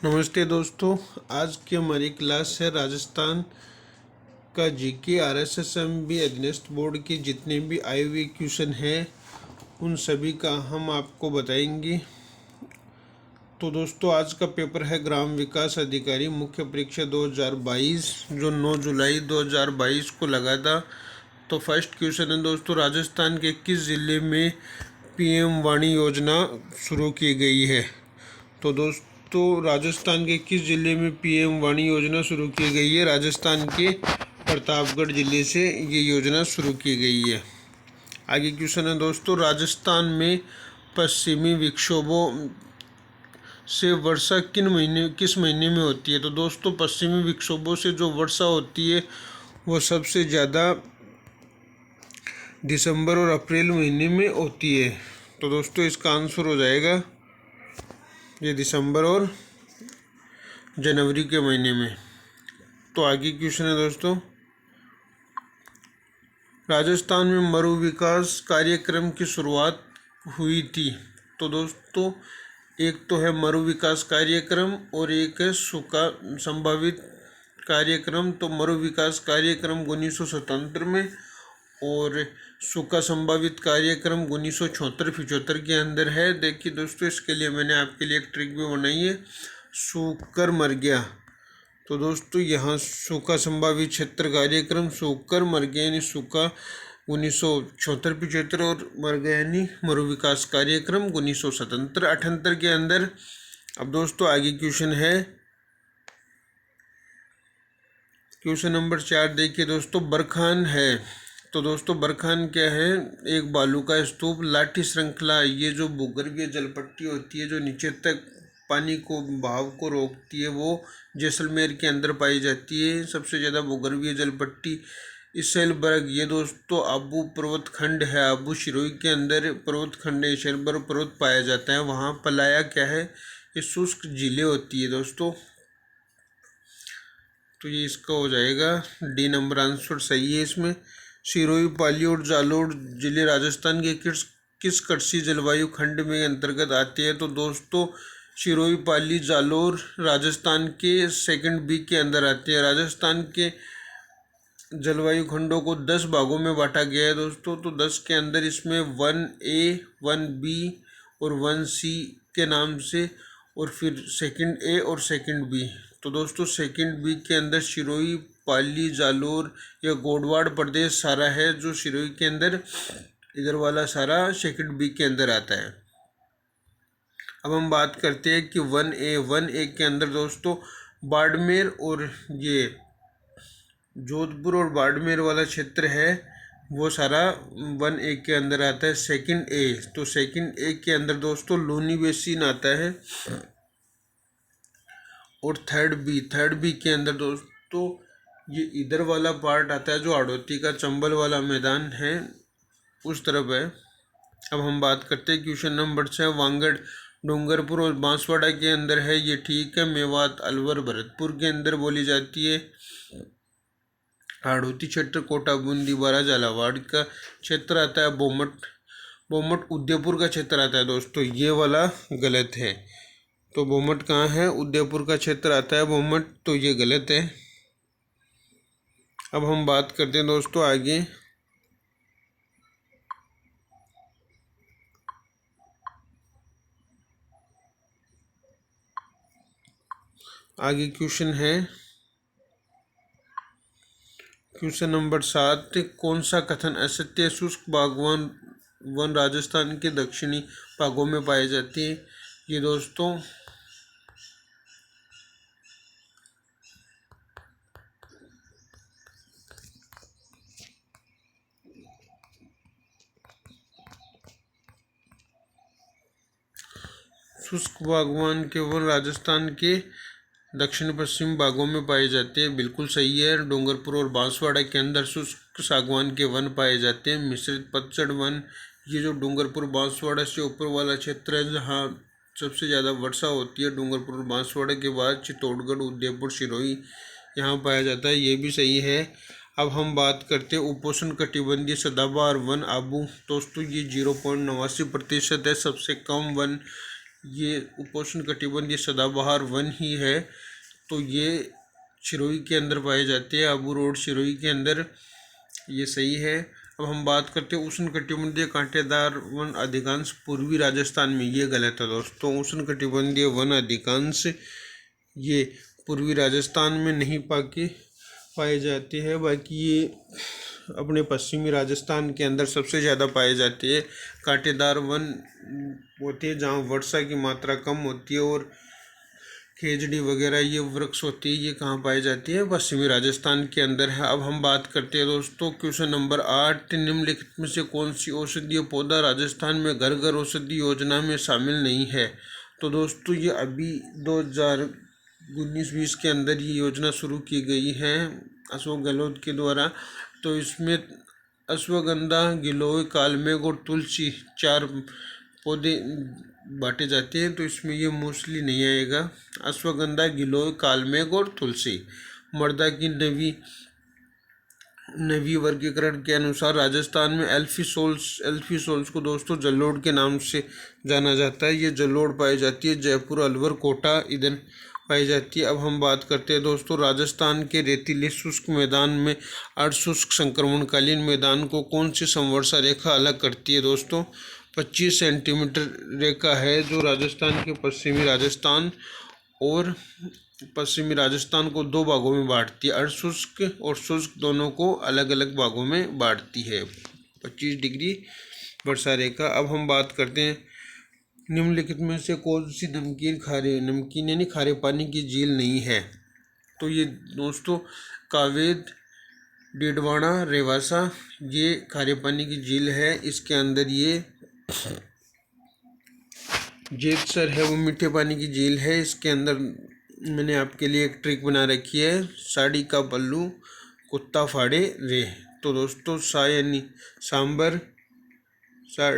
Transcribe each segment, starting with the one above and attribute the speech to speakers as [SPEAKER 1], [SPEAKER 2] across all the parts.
[SPEAKER 1] नमस्ते दोस्तों। आज की हमारी क्लास है राजस्थान का जीके आरएसएसएमबी अधीनस्थ बोर्ड के जितने भी आए हुए क्वेश्चन हैं उन सभी का हम आपको बताएंगे। तो दोस्तों आज का पेपर है ग्राम विकास अधिकारी मुख्य परीक्षा 2022 जो 9 जुलाई 2022 को लगा था। तो फर्स्ट क्वेश्चन है दोस्तों, राजस्थान के किस जिले में पीएम वाणी योजना शुरू की गई है। तो दोस्तों राजस्थान के किस जिले में पीएम वाणी योजना शुरू की गई है। राजस्थान के प्रतापगढ़ जिले से ये योजना शुरू की गई है। आगे क्वेश्चन है दोस्तों, राजस्थान में पश्चिमी विक्षोभों से वर्षा किस महीने में होती है। तो दोस्तों पश्चिमी विक्षोभों से जो वर्षा होती है वो सबसे ज़्यादा दिसंबर और अप्रैल महीने में होती है। तो दोस्तों इसका आंसर हो जाएगा ये दिसंबर और जनवरी के महीने में। तो आगे क्वेश्चन है दोस्तों, राजस्थान में मरु विकास कार्यक्रम की शुरुआत हुई थी। तो दोस्तों एक तो है मरु विकास कार्यक्रम और एक है सूखा संभावित कार्यक्रम। तो मरु विकास कार्यक्रम 1977 में और सूखा संभावित कार्यक्रम 1974-75 के अंदर है। देखिए दोस्तों इसके लिए मैंने आपके लिए एक ट्रिक भी बनाई है, सूखकर मर गया। तो दोस्तों यहाँ सूखा संभावित क्षेत्र कार्यक्रम सूखकर मर गया यानी सूखा 1974-75 और मर गया यानी मरु विकास कार्यक्रम 1977-78 के अंदर। अब दोस्तों आगे क्वेश्चन है, क्वेश्चन नंबर 4 देखिए दोस्तों, बरखान है। तो दोस्तों बरखान क्या है, एक बालू का स्तूप लाठी श्रृंखला। ये जो भूगर्भीय जलपट्टी होती है जो नीचे तक पानी को बहाव को रोकती है वो जैसलमेर के अंदर पाई जाती है। सबसे ज़्यादा भूगर्भीय जलपट्टी इसेलबर्ग, ये दोस्तों आबू पर्वत खंड है, आबू शिरोई के अंदर पर्वत खंड है, इसेलबर्ग पर्वत पाया जाता है वहाँ। पलाया क्या है, ये शुष्क झीलें होती है दोस्तों। तो ये इसका हो जाएगा डी नंबर आंसर सही है इसमें। सिरोही पाली और जालोर जिले राजस्थान के किस कृषि जलवायु खंड में अंतर्गत आते हैं। तो दोस्तों सिरोही पाली जालोर राजस्थान के सेकंड बी के अंदर आते हैं। राजस्थान के जलवायु खंडों को 10 भागों में बांटा गया है दोस्तों। तो 10 के अंदर इसमें 1A 1B और 1C के नाम से और फिर सेकंड ए और सेकंड बी। तो दोस्तों सेकंड बी के अंदर सिरोही पाली जालोर या गोडवाड़ प्रदेश सारा है जो सिरोही के अंदर इधर वाला सारा सेकंड बी के अंदर आता है। अब हम बात करते हैं कि 1A के अंदर दोस्तों बाड़मेर और ये जोधपुर और बाड़मेर वाला क्षेत्र है वो सारा 1A के अंदर आता है। सेकंड ए, तो सेकंड ए के अंदर दोस्तों लूनी बेसिन आता है और थर्ड बी के अंदर दोस्तों ये इधर वाला पार्ट आता है जो हाड़ौती का चंबल वाला मैदान है उस तरफ है। अब हम बात करते हैं क्वेश्चन नंबर 6, वांगड़ डूंगरपुर और बांसवाड़ा के अंदर है, ये ठीक है। मेवात अलवर भरतपुर के अंदर बोली जाती है। हाड़ौती क्षेत्र कोटा बूंदी बारा झालावाड़ का क्षेत्र आता है। बोमट उदयपुर का क्षेत्र आता है दोस्तों, ये वाला गलत है। तो बोमट कहाँ है, उदयपुर का क्षेत्र आता है बोमट, तो ये गलत है। अब हम बात करते हैं दोस्तों आगे, क्वेश्चन है क्वेश्चन नंबर 7, कौन सा कथन असत्य है। शुष्क बागवान वन राजस्थान के दक्षिणी भागों में पाए जाते हैं। ये दोस्तों शुष्क बागवान के वन राजस्थान के दक्षिण पश्चिम भागों में पाए जाते हैं, बिल्कुल सही है। डूंगरपुर और बांसवाड़ा के अंदर शुष्क सागवान के वन पाए जाते हैं। मिश्रित पतझड़ वन, ये जो डूंगरपुर बांसवाड़ा से ऊपर वाला क्षेत्र है जहाँ सबसे ज़्यादा वर्षा होती है, डूंगरपुर और बांसवाड़ा के बाद चित्तौड़गढ़ उदयपुर सिरोही यहाँ पाया जाता है, ये भी सही है। अब हम बात करते हैं उपोष्ण कटिबंधीय सदाबहार वन आबू। दोस्तों ये 0.89% है, सबसे कम वन ये उपोष्ण कटिबंधीय सदाबहार वन ही है। तो ये सिरोही के अंदर पाए जाते हैं, आबू रोड सिरोही के अंदर। ये सही है। अब हम बात करते हैं उष्ण कटिबंधीय कांटेदार वन अधिकांश पूर्वी राजस्थान में। ये गलत है दोस्तों। उष्ण कटिबंधीय वन अधिकांश ये पूर्वी राजस्थान में नहीं पाए जाते हैं। बाकी ये अपने पश्चिमी राजस्थान के अंदर सबसे ज़्यादा पाए जाते हैं। कांटेदार वन होते हैं जहाँ वर्षा की मात्रा कम होती है और खेजड़ी वगैरह ये वृक्ष होती है, ये कहाँ पाई जाती है? पश्चिमी राजस्थान के अंदर है। अब हम बात करते हैं दोस्तों क्वेश्चन नंबर 8, निम्नलिखित में से कौन सी औषधीय पौधा राजस्थान में घर घर औषधि योजना में शामिल नहीं है? तो दोस्तों ये अभी 2019-20 के अंदर ये योजना शुरू की गई है अशोक गहलोत के द्वारा। तो इसमें अश्वगंधा, गिलोय, कालमेघ और तुलसी 4 पौधे बांटे जाते हैं। तो इसमें ये मोस्टली नहीं आएगा। अश्वगंधा, गिलोय, कालमेघ और तुलसी। मृदा की नवी वर्गीकरण के अनुसार राजस्थान में एल्फीसोल्स को दोस्तों जलोढ़ के नाम से जाना जाता है। ये जलोढ़ पाई जाती है जयपुर, अलवर, कोटा इधर पाई जाती है। अब हम बात करते हैं दोस्तों राजस्थान के रेतीले शुष्क मैदान में अर्धशुष्क संक्रमणकालीन मैदान को कौन सी संवर्षा रेखा अलग करती है? दोस्तों 25 सेंटीमीटर रेखा है जो राजस्थान के पश्चिमी राजस्थान को 2 भागों में बांटती है। अर्धशुष्क और शुष्क दोनों को अलग अलग भागों में बांटती है 25 डिग्री वर्षा रेखा। अब हम बात करते हैं निम्नलिखित में से कौन सी नमकीन यानी खारे पानी की झील नहीं है? तो ये दोस्तों कावेद, डीडवाना, रेवासा ये खारे पानी की झील है। इसके अंदर ये जेतसर है वो मीठे पानी की झील है। इसके अंदर मैंने आपके लिए एक ट्रिक बना रखी है, साड़ी का पल्लू कुत्ता फाड़े रे। तो दोस्तों सा यानी सांबर,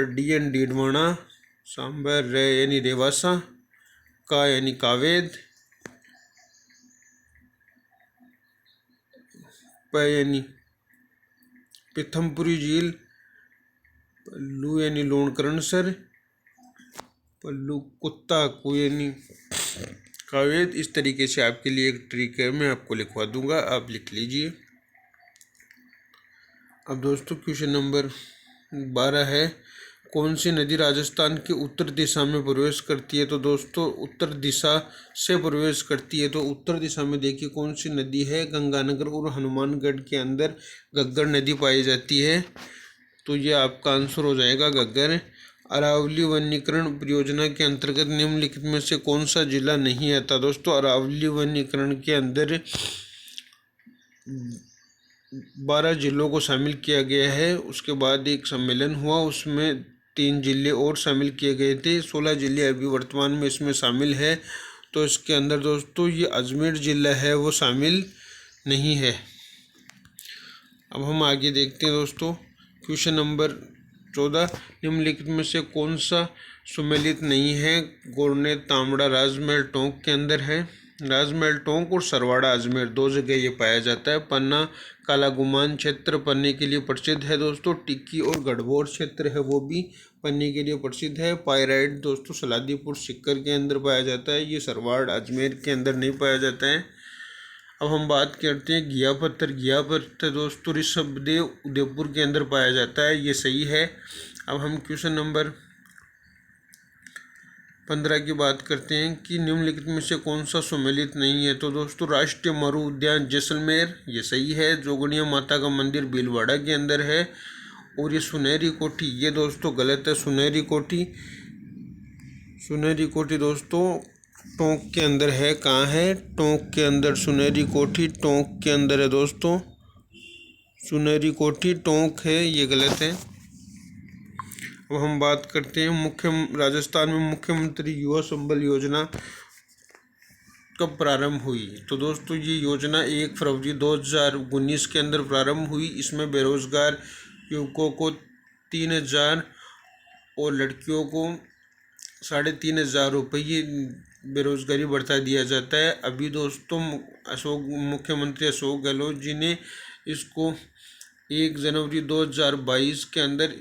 [SPEAKER 1] डी यानी डीडवाना, सांबर, रे यानी रेवासा, का यानी कावेद, प यानी पिथमपुरी झील, पल्लू यानी लोणकरणसर, पल्लू कुत्ता को यानी कावेद। इस तरीके से आपके लिए एक ट्रिक है, मैं आपको लिखवा दूंगा, आप लिख लीजिए। अब दोस्तों क्वेश्चन नंबर 12 है, कौन सी नदी राजस्थान के उत्तर दिशा में प्रवेश करती है? तो दोस्तों उत्तर दिशा से प्रवेश करती है। तो उत्तर दिशा में देखिए कौन सी नदी है? गंगानगर और हनुमानगढ़ के अंदर घग्गर नदी पाई जाती है। तो ये आपका आंसर हो जाएगा घग्गर। अरावली वनीकरण परियोजना के अंतर्गत निम्नलिखित में से कौन सा जिला नहीं आता? दोस्तों अरावली वनीकरण के अंदर 12 जिलों को शामिल किया गया है। उसके बाद एक सम्मेलन हुआ, उसमें 3 जिले और शामिल किए गए थे। 16 जिले अभी वर्तमान में इसमें शामिल है। तो इसके अंदर दोस्तों ये अजमेर जिला है वो शामिल नहीं है। अब हम आगे देखते हैं दोस्तों क्वेश्चन नंबर 14, निम्नलिखित में से कौन सा सुमेलित नहीं है? गोरने तांबड़ा राजमहल टोंक के अंदर है। राजमहल टोंक और सरवाड़ा अजमेर 2 जगह ये पाया जाता है। पन्ना काला गुमान क्षेत्र पन्ने के लिए प्रसिद्ध है दोस्तों। टिक्की और गढ़बोर क्षेत्र है वो भी पन्ने के लिए प्रसिद्ध है। पायराइट दोस्तों सलादीपुर सिक्कर के अंदर पाया जाता है, ये सरवाड़ अजमेर के अंदर नहीं पाया जाता है। अब हम बात करते हैं घिया पत्थर दोस्तों ऋषभदेव उदयपुर के अंदर पाया जाता है, ये सही है। अब हम क्वेश्चन नंबर 15 की बात करते हैं कि निम्नलिखित में से कौन सा सुमेलित नहीं है? तो दोस्तों राष्ट्रीय मरु उद्यान जैसलमेर, ये सही है। जोगनिया माता का मंदिर भीलवाड़ा के अंदर है। और ये सुनहरी कोठी, ये दोस्तों गलत है। सुनहरी कोठी दोस्तों टोंक के अंदर है। कहाँ है? टोंक के अंदर सुनहरी कोठी टोंक के अंदर है दोस्तों। सुनहरी कोठी टोंक है, ये गलत है। अब हम बात करते हैं राजस्थान में मुख्यमंत्री युवा संबल योजना कब प्रारंभ हुई? तो दोस्तों ये योजना 1 फरवरी 2019 के अंदर प्रारंभ हुई। इसमें बेरोजगार युवकों को 3,000 और लड़कियों को 3,500 रुपये बेरोजगारी भत्ता दिया जाता है। अभी दोस्तों मुख्यमंत्री अशोक गहलोत जी ने इसको 1 जनवरी 2022 के अंदर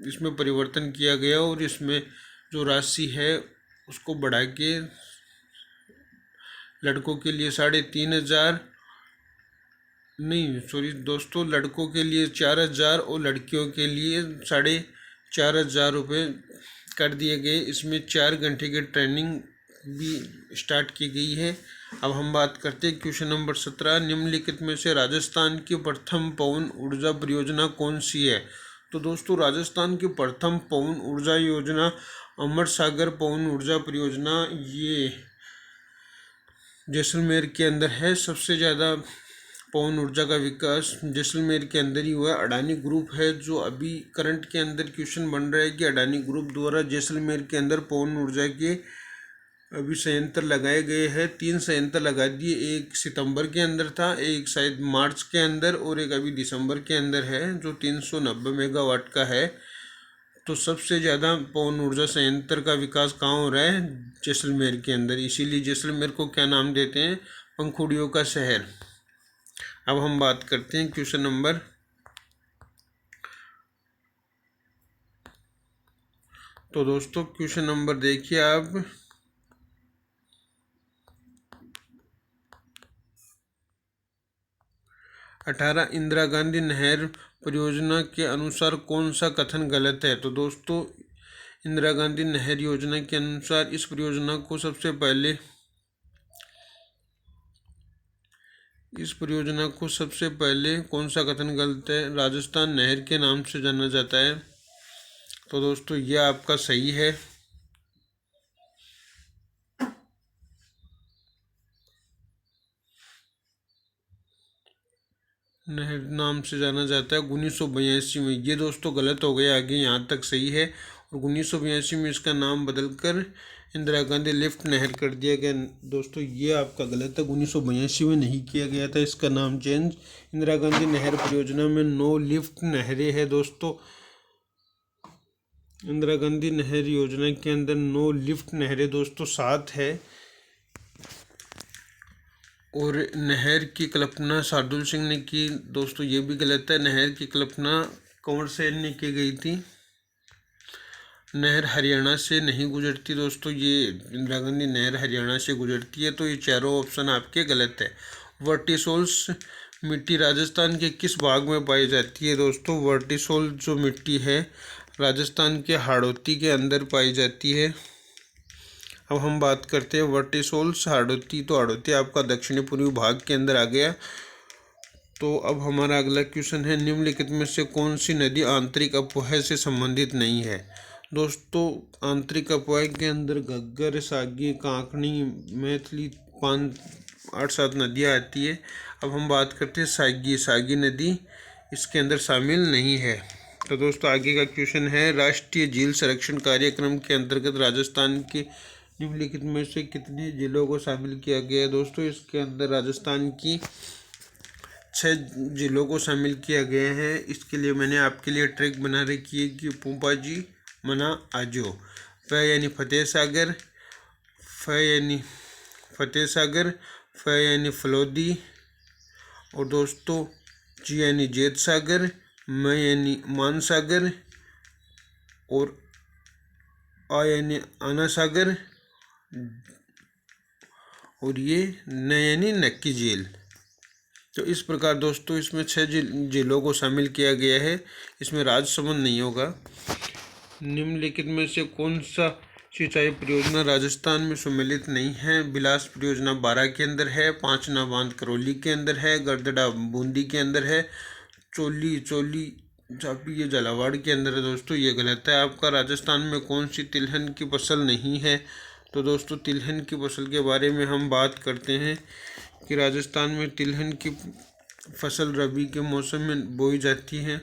[SPEAKER 1] इसमें परिवर्तन किया गया और इसमें जो राशि है उसको बढ़ा के लड़कों के लिए 3,500, नहीं सॉरी दोस्तों, लड़कों के लिए 4,000 और लड़कियों के लिए 4,500 रुपये कर दिए गए। इसमें 4 घंटे की ट्रेनिंग भी स्टार्ट की गई है। अब हम बात करते हैं क्वेश्चन नंबर 17, निम्नलिखित में से राजस्थान की प्रथम पवन ऊर्जा परियोजना कौन सी है। तो दोस्तों राजस्थान की प्रथम पवन ऊर्जा योजना अमर सागर पवन ऊर्जा परियोजना ये जैसलमेर के अंदर है। सबसे ज़्यादा पवन ऊर्जा का विकास जैसलमेर के अंदर ही हुआ है। अडानी ग्रुप है जो अभी करंट के अंदर क्वेश्चन बन रहा है कि अडानी ग्रुप द्वारा जैसलमेर के अंदर पवन ऊर्जा के अभी संयंत्र लगाए गए हैं। 3 संयंत्र लगा दिए, एक सितंबर के अंदर था, एक शायद मार्च के अंदर और एक अभी दिसंबर के अंदर है जो 390 मेगावाट का है। तो सबसे ज़्यादा पवन ऊर्जा संयंत्र का विकास कहाँ हो रहा है, जैसलमेर के अंदर। इसीलिए जैसलमेर को क्या नाम देते हैं, पंखुड़ियों का शहर। अब हम बात करते हैं क्वेश्चन नंबर तो दोस्तों क्वेश्चन नंबर देखिए आप 18, इंदिरा गांधी नहर परियोजना के अनुसार कौन सा कथन गलत है। तो दोस्तों इंदिरा गांधी नहर योजना के अनुसार इस परियोजना को सबसे पहले कौन सा कथन गलत है, राजस्थान नहर के नाम से जाना जाता है। तो दोस्तों यह आपका सही है। नहर नाम से जाना जाता है 1982 में। ये दोस्तों गलत हो गया, आगे यहाँ तक सही है। और 1982 में इसका नाम बदलकर इंदिरा गांधी लिफ्ट नहर कर दिया गया। दोस्तों ये आपका गलत है, 1982 में नहीं किया गया था इसका नाम चेंज। इंदिरा गांधी नहर परियोजना में 9 लिफ्ट नहरें हैं दोस्तों। इंदिरा गांधी नहर योजना के अंदर 9 लिफ्ट नहरें दोस्तों 7 है। और नहर की कल्पना शार्दुल सिंह ने की। दोस्तों ये भी गलत है, नहर की कल्पना कंवर सेन ने की गई थी। नहर हरियाणा से नहीं गुजरती दोस्तों, ये इंदिरा गांधी नहर हरियाणा से गुजरती है। तो ये चारों ऑप्शन आपके गलत है। वर्टिसोल्स मिट्टी राजस्थान के किस भाग में पाई जाती है। दोस्तों वर्टिसोल जो मिट्टी है राजस्थान के हाड़ौती के अंदर पाई जाती है। अब हम बात करते हैं वर्टिसोल्स हाड़ौती। तो हाड़ौती आपका दक्षिणी पूर्वी भाग के अंदर आ गया। तो अब हमारा अगला क्वेश्चन है, निम्नलिखित में से कौन सी नदी आंतरिक अपवाह से संबंधित नहीं है। दोस्तों आंतरिक अपवाह के अंदर घग्गर, सागी, कांकणी, मैथिली 8-7 नदियाँ आती है। अब हम बात करते हैं सागी नदी इसके अंदर शामिल नहीं है। तो दोस्तों आगे का क्वेश्चन है, राष्ट्रीय झील संरक्षण कार्यक्रम के अंतर्गत राजस्थान के निम्नलिखित में से कितने जिलों को शामिल किया गया है। दोस्तों इसके अंदर राजस्थान की 6 जिलों को शामिल किया गया है। इसके लिए मैंने आपके लिए ट्रैक बना रखी है कि पुंपा जी, मना, आजो। फ यानी फतेह सागर, फ यानी फतेह सागर, फ यानी फलोदी, और दोस्तों जी यानी जेत सागर, म यानी मान सागर, और आ यानी आना सागर, और ये न यानी नक्की झील। तो इस प्रकार दोस्तों इसमें 6 जिलों को शामिल किया गया है। इसमें राजसमंद नहीं होगा। निम्नलिखित में से कौन सा सिंचाई परियोजना राजस्थान में सम्मिलित नहीं है। बिलास परियोजना 12 के अंदर है, पांचना बांध करौली के अंदर है, गरदड़ा बूंदी के अंदर है, चोली चापी ये झालावाड़ के अंदर है। दोस्तों ये गलत है आपका। राजस्थान में कौन सी तिलहन की फसल नहीं है। तो दोस्तों तिलहन की फसल के बारे में हम बात करते हैं कि राजस्थान में तिलहन की फसल रबी के मौसम में बोई जाती है।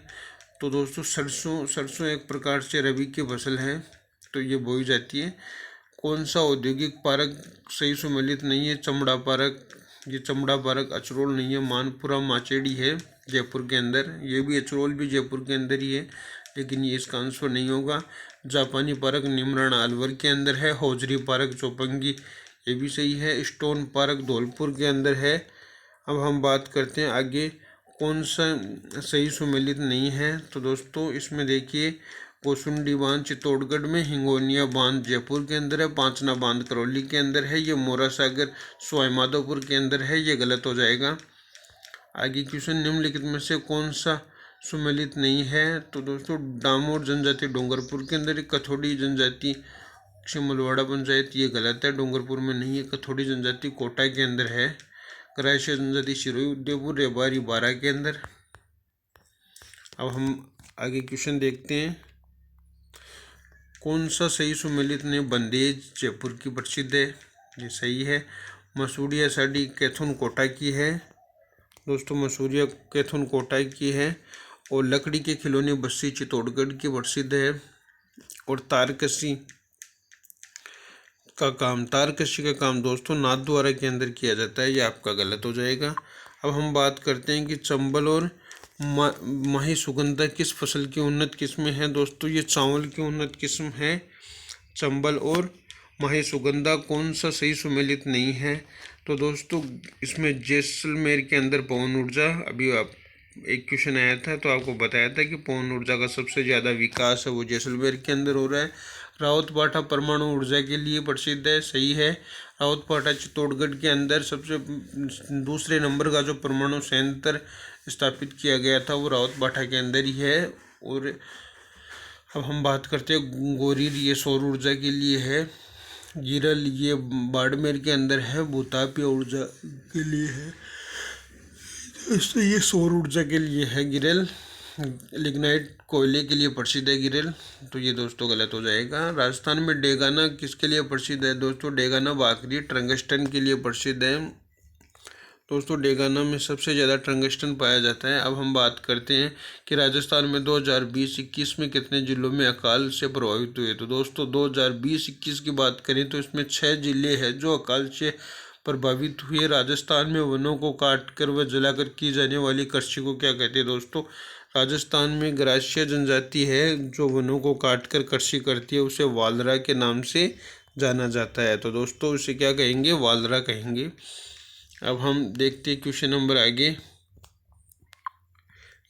[SPEAKER 1] तो दोस्तों सरसों एक प्रकार से रबी की फसल है, तो ये बोई जाती है। कौन सा औद्योगिक पार्क सही सम्मिलित नहीं है। चमड़ा पार्क, ये चमड़ा पार्क अचरोल नहीं है, मानपुरा माचेड़ी है जयपुर के अंदर। ये भी अचरोल भी जयपुर के अंदर ही है, लेकिन ये इसका आंसर नहीं होगा। जापानी पार्क निमराना अलवर के अंदर है। हौजरी पार्क चौपंगी, ये भी सही है। स्टोन पार्क धौलपुर के अंदर है। अब हम बात करते हैं आगे कौन सा सही सम्मिलित नहीं है। तो दोस्तों इसमें देखिए कोसुंडी बांध चित्तौड़गढ़ में, हिंगोनिया बांध जयपुर के अंदर है, पांचना बांध करौली के अंदर है, ये मोरा सागर सवाईमाधोपुर के अंदर है, ये गलत हो जाएगा। आगे क्वेश्चन, निम्नलिखित में से कौन सा सुमेलित नहीं है? तो दोस्तों डामोर जनजाति डूंगरपुर के अंदर, कथोड़ी जनजाति शिमलवाड़ा पंचायत, ये गलत है, डूंगरपुर में नहीं है। कथोड़ी जनजाति कोटा के अंदर है। कराइशिया जनजाति सिरोही उदयपुर रेवाड़ी बारा के अंदर। अब हम आगे क्वेश्चन देखते हैं, कौन सा सही सुमेलित ने बंदेज जयपुर की प्रसिद्ध है? ये सही है। मसूरिया साड़ी कैथुन कोटा की है। दोस्तों मसूरिया कैथुन कोटा की है। और लकड़ी के खिलौने बस्सी चित्तौड़गढ़ की प्रसिद्ध है। और तारकशी का काम दोस्तों नाथद्वारा के अंदर किया जाता है, ये आपका गलत हो जाएगा। अब हम बात करते हैं कि चंबल और माही सुगंधा किस फसल की उन्नत किस्म है? दोस्तों ये चावल की उन्नत किस्म है। चंबल और माही सुगंधा कौन सा सही सुमेलित नहीं है? तो दोस्तों इसमें जैसलमेर के अंदर पवन ऊर्जा, अभी आप एक क्वेश्चन आया था तो आपको बताया था कि पवन ऊर्जा का सबसे ज़्यादा विकास है वो जैसलमेर के अंदर हो रहा है। रावतबाटा परमाणु ऊर्जा के लिए प्रसिद्ध है, सही है। रावतबाटा चित्तौड़गढ़ के अंदर सबसे दूसरे नंबर का जो परमाणु संयंत्र स्थापित किया गया था वो रावतबाटा के अंदर ही है। और अब हम बात करते हैं गोरीर, ये सौर ऊर्जा के लिए है। गिरल ये बाड़मेर के अंदर है, भूतापीय ऊर्जा के लिए है। तो ये सौर ऊर्जा के लिए है गिरल। लिग्नाइट कोयले के लिए प्रसिद्ध है गिरल, तो ये दोस्तों गलत हो जाएगा। राजस्थान में डेगाना किसके लिए प्रसिद्ध है? दोस्तों डेगाना बाकरी टंगस्टन के लिए प्रसिद्ध है। दोस्तों डेगाना में सबसे ज़्यादा टंगस्टन पाया जाता है। अब हम बात करते हैं कि राजस्थान में 2020-21 में कितने जिलों में अकाल से प्रभावित हुए? तो दोस्तों 2020-21 की बात करें तो इसमें 6 जिले हैं जो अकाल से प्रभावित हुए। राजस्थान में वनों को काट कर व जलाकर की जाने वाली कृषि को क्या कहते हैं? दोस्तों राजस्थान में ग्रासीय जनजाति है जो वनों को काट कर कृषि करती है, उसे वालरा के नाम से जाना जाता है। तो दोस्तों उसे क्या कहेंगे? वालरा कहेंगे। अब हम देखते हैं क्वेश्चन नंबर आगे,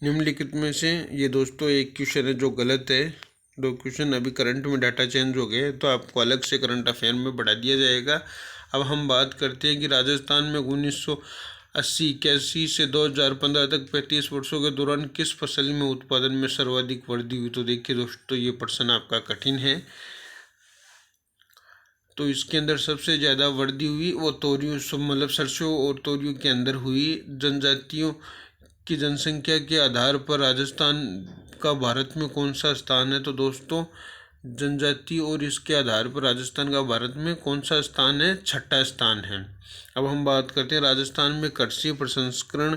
[SPEAKER 1] निम्नलिखित में से ये दोस्तों एक क्वेश्चन है जो गलत है। 2 क्वेश्चन अभी करंट में डाटा चेंज हो गए तो आपको अलग से करंट अफेयर में बढ़ा दिया जाएगा। अब हम बात करते हैं कि राजस्थान में 1980-81 से 2015 तक 35 वर्षों के दौरान किस फसल में उत्पादन में सर्वाधिक वृद्धि हुई? तो देखिए दोस्तों ये प्रश्न आपका कठिन है। तो इसके अंदर सबसे ज़्यादा वृद्धि हुई वो तोरियों मतलब सरसों और तोरियों के अंदर हुई। जनजातियों की जनसंख्या के आधार पर राजस्थान का भारत में कौन सा स्थान है? तो दोस्तों जनजाति और इसके आधार पर राजस्थान का भारत में कौन सा स्थान है? 6ठा स्थान है। अब हम बात करते हैं राजस्थान में कृषि प्रसंस्करण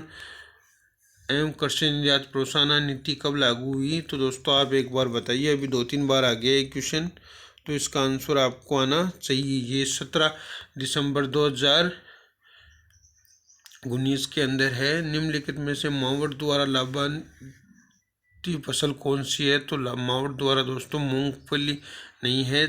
[SPEAKER 1] एवं कृषि निर्यात प्रोत्साहन नीति कब लागू हुई? तो दोस्तों आप एक बार बताइए, अभी 2-3 बार आ गया एक क्वेश्चन, तो इसका आंसर आपको आना चाहिए। ये 17 दिसंबर 2019 के अंदर है। निम्नलिखित में से मावट द्वारा लाभान्वित फसल कौन सी है? तो मावट द्वारा दोस्तों मूंगफली नहीं है,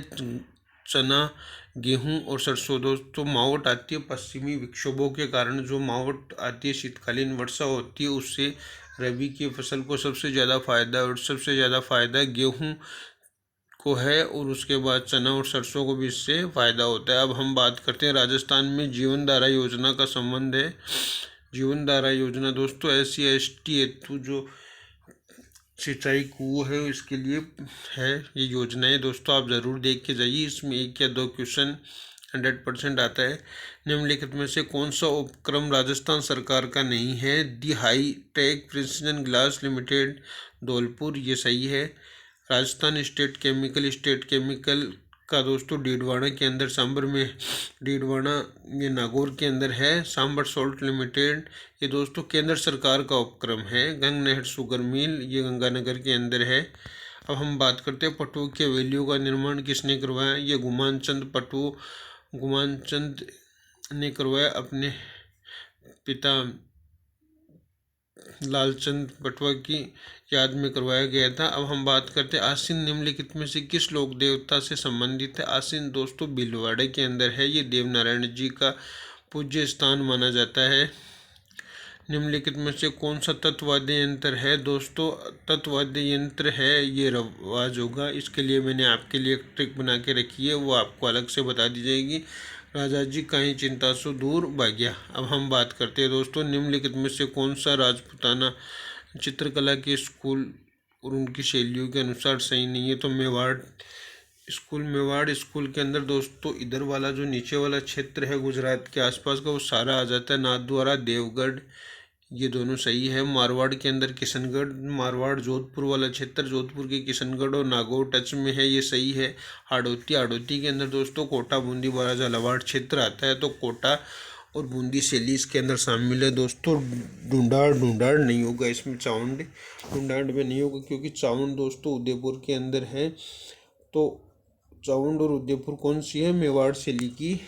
[SPEAKER 1] चना, गेहूं और सरसों। दोस्तों मावट आती है पश्चिमी विक्षोभों के कारण, जो मावट आती है शीतकालीन वर्षा होती है उससे रबी की फसल को सबसे ज़्यादा फायदा, और सबसे ज़्यादा फायदा गेहूं को है और उसके बाद चना और सरसों को भी इससे फ़ायदा होता है। अब हम बात करते हैं राजस्थान में जीवन धारा योजना का संबंध है। जीवन धारा योजना दोस्तों SC/ST हेतु जो सिंचाई कुआं है इसके लिए है ये योजनाएं। दोस्तों आप ज़रूर देख के जाइए, इसमें 1 या 2 क्वेश्चन 100% आता है। निम्नलिखित में से कौन सा उपक्रम राजस्थान सरकार का नहीं है? The high tech precision glass limited Dholpur, ये सही है। राजस्थान स्टेट केमिकल का दोस्तों डीडवाना के अंदर, सांबर में डीडवाना ये नागौर के अंदर है। सांबर सॉल्ट लिमिटेड ये दोस्तों केंद्र सरकार का उपक्रम है। गंग नहर शुगर मिल ये गंगानगर के अंदर है। अब हम बात करते हैं पटुआ के वैल्यू का निर्माण किसने करवाया? ये गुमानचंद ने करवाया, अपने पिता लालचंद पटवा की याद में करवाया गया था। अब हम बात करते हैं आसीन निम्नलिखित में से किस लोक देवता से संबंधित है? आसीन दोस्तों भीलवाड़े के अंदर है, ये देवनारायण जी का पूज्य स्थान माना जाता है। निम्नलिखित में से कौन सा तत्वाद्य यंत्र है? दोस्तों तत्वाद्य यंत्र है ये रवाज होगा। इसके लिए मैंने आपके लिए एक ट्रिक बना के रखी है, वो आपको अलग से बता दी जाएगी। राजा जी काहीं चिंता से दूर भाग्या। अब हम बात करते हैं दोस्तों, निम्नलिखित में से कौन सा राजपूताना चित्रकला के स्कूल और उनकी शैलियों के अनुसार सही नहीं है? तो मेवाड़ स्कूल के अंदर दोस्तों इधर वाला जो नीचे वाला क्षेत्र है गुजरात के आसपास का, वो सारा आ जाता है। नाथद्वारा, देवगढ़, ये दोनों सही है। मारवाड़ के अंदर किशनगढ़, मारवाड़ जोधपुर वाला क्षेत्र, जोधपुर के किशनगढ़ और नागौर टच में है, ये सही है। हाड़ौती के अंदर दोस्तों कोटा, बूंदी, बारा, झालावाड़ क्षेत्र आता है, तो कोटा और बूंदी शैली इसके अंदर शामिल है दोस्तों। ढूंढाड़ नहीं होगा इसमें, चावंड ढूंढाड़ में नहीं होगा, क्योंकि चावंड दोस्तों उदयपुर के अंदर है। तो चावंड और उदयपुर कौन सी है? मेवाड़ शैली की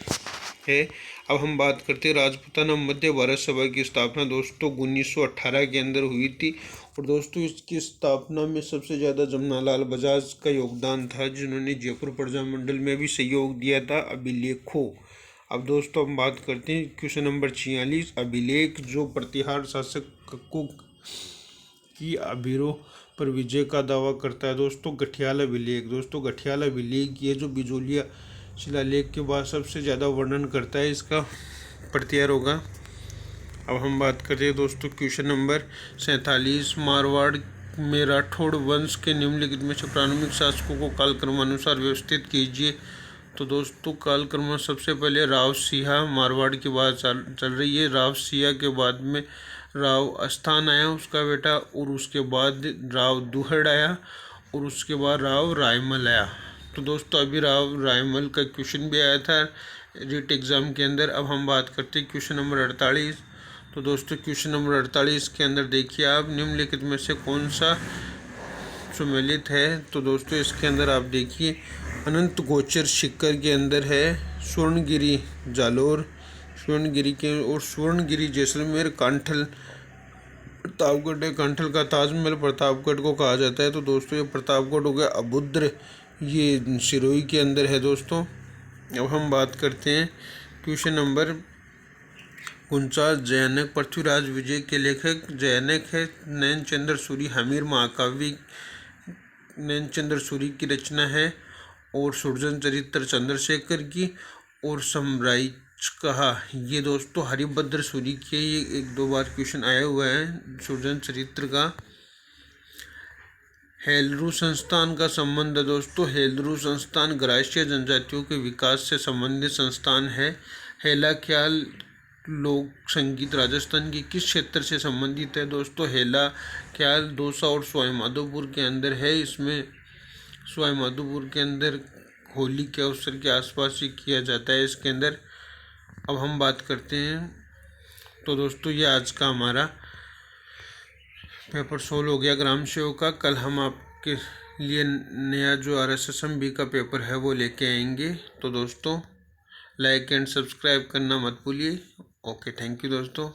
[SPEAKER 1] है। अब हम बात करते हैं राजपूताना मध्य भारत सभा की स्थापना दोस्तों 1918 के अंदर हुई थी। और दोस्तों इसकी स्थापना में सबसे ज़्यादा जमनालाल बजाज का योगदान था, जिन्होंने जयपुर प्रजामंडल में भी सहयोग दिया था। अभिलेखों, अब दोस्तों हम बात करते हैं क्वेश्चन नंबर 46, अभिलेख जो प्रतिहार शासक कक्कू की अभिरोह पर विजय का दावा करता है दोस्तों, गठियाल अभिलेख। दोस्तों गठियाल अभिलेख ये जो बिजोलिया शिलालेख के बाद सबसे ज़्यादा वर्णन करता है, इसका प्रतिहार होगा। अब हम बात करते हैं दोस्तों क्वेश्चन नंबर 47, मारवाड़ में राठौड़ वंश के निम्नलिखित में से प्रारंभिक शासकों को कालक्रमानुसार व्यवस्थित कीजिए। तो दोस्तों कालक्रम सबसे पहले राव सिंहा, मारवाड़ की बात चल रही है। राव सिंहा के बाद में राव अस्थान आया उसका बेटा, और उसके बाद राव दुहड़ आया, और उसके बाद राव रायमल आया। तो दोस्तों अभी राव रायमल का क्वेश्चन भी आया था रीट एग्ज़ाम के अंदर। अब हम बात करते हैं क्वेश्चन नंबर 48। तो दोस्तों क्वेश्चन नंबर 48 के अंदर देखिए आप, निम्नलिखित में से कौन सा सुमेलित है? तो दोस्तों इसके अंदर आप देखिए, अनंत गोचर शिखर के अंदर है स्वर्णगिरी जालोर, स्वर्णगिरी के, और स्वर्णगिरी जैसलमेर, कांठल प्रतापगढ़ है। कांठल का ताजमहल प्रतापगढ़ को कहा जाता है। तो दोस्तों ये प्रतापगढ़ हो गया। अबुद्र ये सिरोही के अंदर है दोस्तों। अब हम बात करते हैं क्वेश्चन नंबर 49, जैनक। पृथ्वीराज विजय के लेखक जैनक है नैनचंद्र सूरी। हमीर महाकाव्य नैनचंद्र सूरी की रचना है, और सुरजन चरित्र चंद्रशेखर की, और सम्राइच कहा ये दोस्तों हरिभद्र सूरी के। ये 1-2 बार क्वेश्चन आया हुआ है सुरजन चरित्र का। हेलरू संस्थान का संबंध है दोस्तों, हेलरू संस्थान ग्रासीय जनजातियों के विकास से संबंधित संस्थान है। हेला ख्याल लोक संगीत राजस्थान के किस क्षेत्र से संबंधित है? दोस्तों हेला ख्याल दौसा और सवाई माधोपुर के अंदर है। इसमें सवाई माधोपुर के अंदर होली के अवसर के आसपास ही किया जाता है इसके अंदर। अब हम बात करते हैं, तो दोस्तों ये आज का हमारा पेपर सोल्व हो गया ग्राम सेवक का। कल हम आपके लिए नया जो RSSMB का पेपर है वो लेके आएंगे। तो दोस्तों लाइक एंड सब्सक्राइब करना मत भूलिए। ओके, थैंक यू दोस्तों।